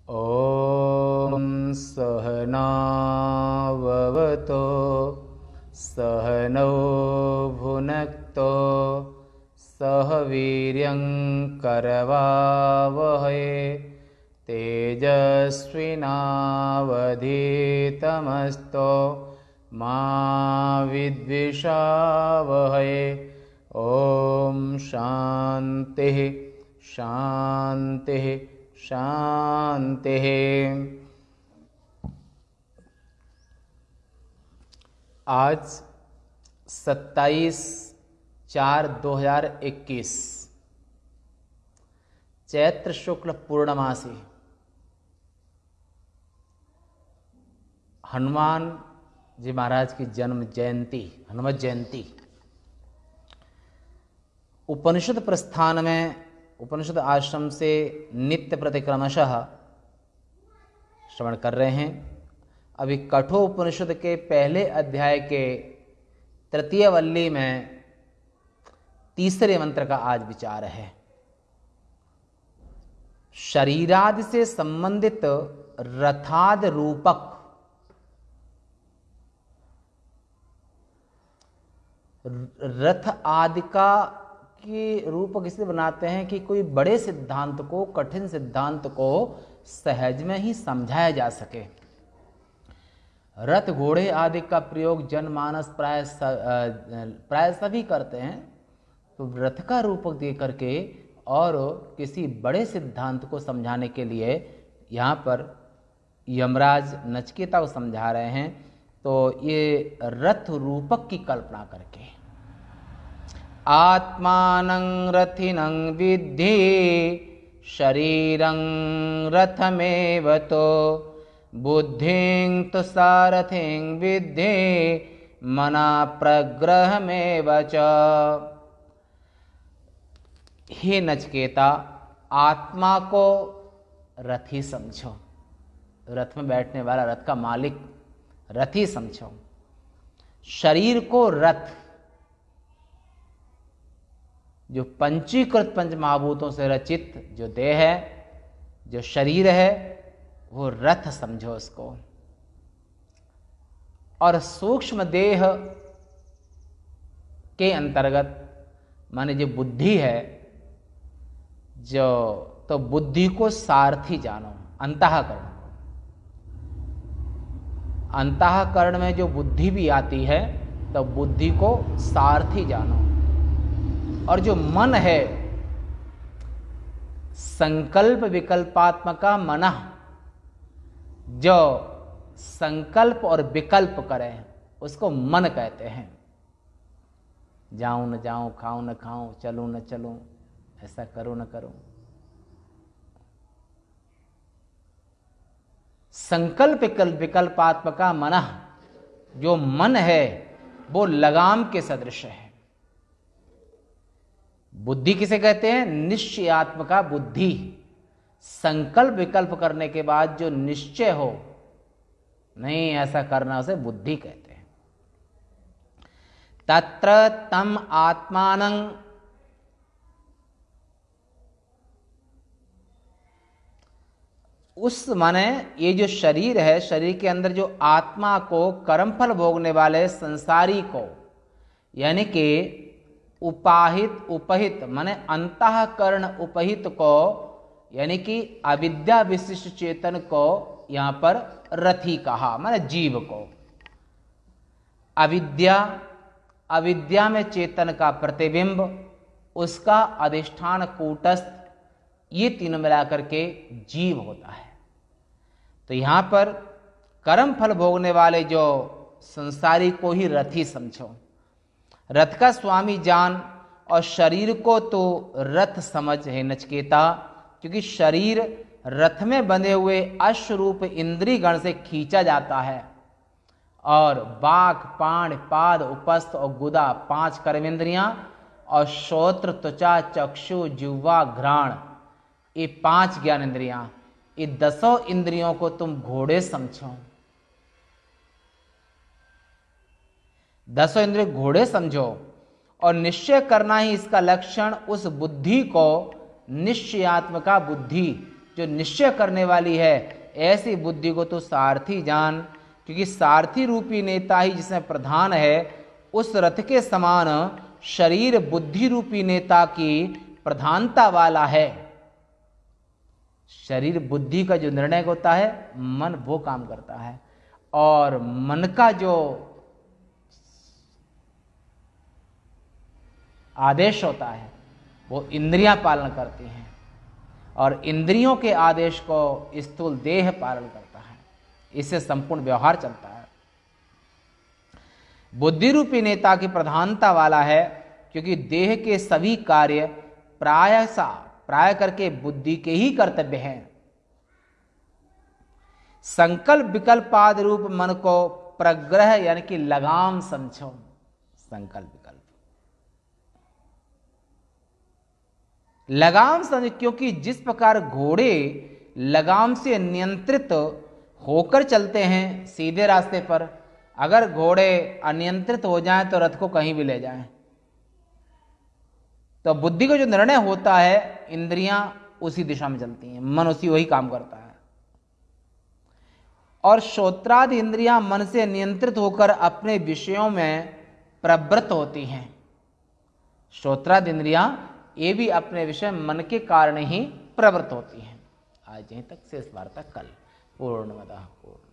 ॐ सहनाववतु सहनौ भुनक्तु सह वीर्यं करवावहै तेजस्विनावधीतमस्तु मा विद्विषावहै। ॐ शान्तिः शान्तिः शान्तिः। आज 27/4/2021 चैत्र शुक्ल पूर्णमासी हनुमान जी महाराज की जन्म जयंती, हनुमत जयंती। उपनिषद प्रस्थान में उपनिषद आश्रम से नित्य प्रति क्रमशः श्रवण कर रहे हैं। अभी कठोपनिषद के पहले अध्याय के तृतीय वल्ली में तीसरे मंत्र का आज विचार है। शरीरादि से संबंधित रथाद रूपक रथ आदि का की रूपक इसलिए बनाते हैं कि कोई बड़े सिद्धांत को, कठिन सिद्धांत को सहज में ही समझाया जा सके। रथ घोड़े आदि का प्रयोग जनमानस प्राय सभी करते हैं, तो रथ का रूपक दे करके और किसी बड़े सिद्धांत को समझाने के लिए यहाँ पर यमराज नचिकेता को समझा रहे हैं। तो ये रथ रूपक की कल्पना करके आत्मानं रथिनं विद्धि शरीरं रथमेव तो बुद्धिं तु सारथिं विद्धि मना प्रग्रहमेव च। हे नचिकेता, आत्मा को रथी समझो, रथ में बैठने वाला, रथ का मालिक रथी समझो। शरीर को रथ, जो पंचीकृत पंच महाभूतों से रचित जो देह है, जो शरीर है, वो रथ समझो उसको। और सूक्ष्म देह के अंतर्गत माने जो बुद्धि है, जो तो बुद्धि को सारथी जानो, अंतःकरण। अंतःकरण में जो बुद्धि भी आती है, तो बुद्धि को सारथी जानो। और जो मन है, संकल्प विकल्पात्मका मनः, जो संकल्प और विकल्प करे उसको मन कहते हैं। जाऊं न जाऊं, खाऊं न खाऊं, चलूं न चलूं, ऐसा करूं न करूं। संकल्प विकल्पात्मका मनः, जो मन है वो लगाम के सदृश है। बुद्धि किसे कहते हैं? निश्चयात्मका बुद्धि। संकल्प विकल्प करने के बाद जो निश्चय हो, नहीं ऐसा करना, उसे बुद्धि कहते हैं। तत्र तम आत्मानं, उस माने ये जो शरीर है, शरीर के अंदर जो आत्मा को, कर्मफल भोगने वाले संसारी को, यानी कि उपाहित उपहित माने अंतःकरण उपहित को, यानी कि अविद्या विशिष्ट चेतन को यहां पर रथी कहा, माने जीव को। अविद्या में चेतन का प्रतिबिंब, उसका अधिष्ठान कूटस्थ, ये तीनों मिलाकर के जीव होता है। तो यहां पर कर्म फल भोगने वाले जो संसारी को ही रथी समझो, रथ का स्वामी जान। और शरीर को तो रथ समझ है नचिकेता, क्योंकि शरीर रथ में बंधे हुए अश्वरूप इंद्रिय गण से खींचा जाता है। और बाक, पाण, पाद, उपस्थ और गुदा 5 कर्मेंद्रियां, और श्रोत्र, त्वचा, चक्षु, जिह्वा, घ्राण, ये 5 ज्ञानेंद्रियां, ये 10 इंद्रियों को तुम घोड़े समझो। 10 इंद्रिय घोड़े समझो। और निश्चय करना ही इसका लक्षण, उस बुद्धि को निश्चयात्मका बुद्धि, जो निश्चय करने वाली है, ऐसी बुद्धि को तो सारथी जान, क्योंकि सारथी रूपी नेता ही जिसमें प्रधान है, उस रथ के समान शरीर बुद्धि रूपी नेता की प्रधानता वाला है। शरीर बुद्धि का जो निर्णय होता है, मन वो काम करता है, और मन का जो आदेश होता है वो इंद्रियां पालन करती हैं, और इंद्रियों के आदेश को स्थूल देह पालन करता है। इससे संपूर्ण व्यवहार चलता है। बुद्धि रूपी नेता की प्रधानता वाला है, क्योंकि देह के सभी कार्य प्राय करके बुद्धि के ही कर्तव्य हैं। संकल्प विकल्पाद रूप मन को प्रग्रह यानी कि लगाम समझो। संकल्प विकल्प लगाम समझ, क्योंकि जिस प्रकार घोड़े लगाम से नियंत्रित होकर चलते हैं सीधे रास्ते पर, अगर घोड़े अनियंत्रित हो जाएं तो रथ को कहीं भी ले जाएं। तो बुद्धि का जो निर्णय होता है, इंद्रियां उसी दिशा में चलती हैं, मन उसी वही काम करता है, और श्रोत्रादि इंद्रियां मन से नियंत्रित होकर अपने विषयों में प्रवृत्त होती हैं। श्रोत्रादि इंद्रियां ये भी अपने विषय मन के कारण ही प्रवृत्त होती हैं। आज यहीं तक, शेष वार्ता कल। पूर्णमदः पूर्ण